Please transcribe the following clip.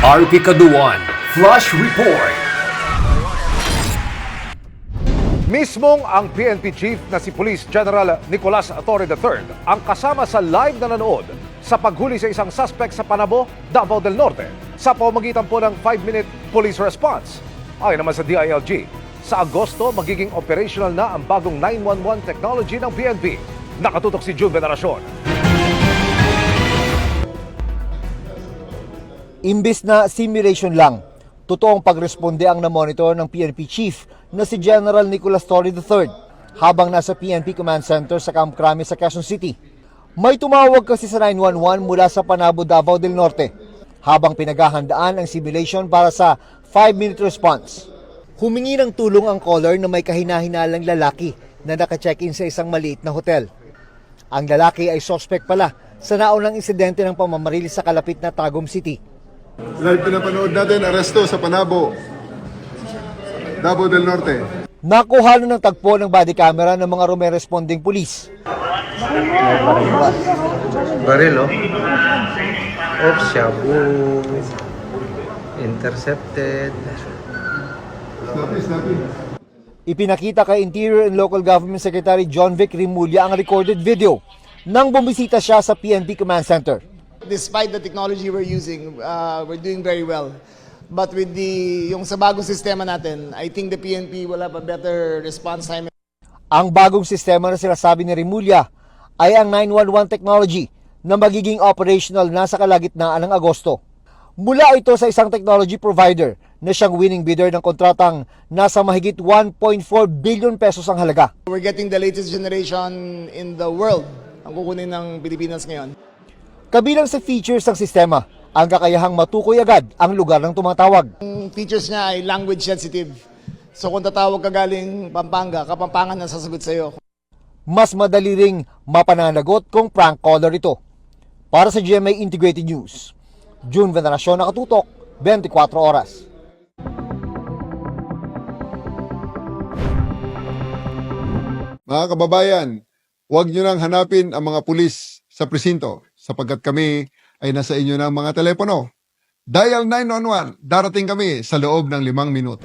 RP Kaduan Flash Report. Mismong ang PNP Chief na si Police General Nicolas Torre III ang kasama sa live na nanood sa paghuli sa isang suspect sa Panabo, Davao del Norte sa pamamagitan po ng 5-minute police response. Ayon naman sa DILG, sa Agosto magiging operational na ang bagong 911 technology ng PNP. Nakatutok si June Veneracion. Imbis na simulation lang, totoong pagresponde ang na-monitor ng PNP Chief na si General Nicolas Torre III habang nasa PNP Command Center sa Camp Crame sa Quezon City. May tumawag kasi sa 911 mula sa Panabo, Davao del Norte habang pinaghahandaan ang simulation para sa 5-minute response. Humingi ng tulong ang caller na may kahinahinalang lalaki na naka-check-in sa isang maliit na hotel. Ang lalaki ay suspect pala sa naunang insidente ng pamamaril sa kalapit na Tagum City. Live pinapanood natin, aresto sa Panabo, Davao del Norte. Nakuha na ng tagpo ng body camera ng mga rumeresponding pulis. Baril, oh. Oops, shabu. Intercepted. Snappy. Ipinakita kay Interior and Local Government Secretary John Vic Rimulya ang recorded video nang bumisita siya sa PNP Command Center. Despite the technology we're using, we're doing very well. But with yung sa bagong sistema natin, I think the PNP will have a better response time. Ang bagong sistema na sinasabi ni Rimulya ay ang 911 technology na magiging operational na sa kalagitnaan ng Agosto. Mula ito sa isang technology provider na siyang winning bidder ng kontratang nasa mahigit 1.4 billion pesos ang halaga. We're getting the latest generation in the world ang kukunin ng Pilipinas ngayon. Kabilang sa features ng sistema, ang kakayahang matukoy agad ang lugar ng tumatawag. Ang features niya ay language sensitive. So kung tatawag ka galing Pampanga, Kapampangan na sasagot sa iyo. Mas madali ring mapananagot kung prank caller ito. Para sa GMA Integrated News, June Veneracion, nakatutok, 24 oras. Mga kababayan, huwag nyo nang hanapin ang mga pulis sa presinto sapagkat kami ay nasa inyo ng mga telepono. Dial 911, darating kami sa loob ng 5 minuto.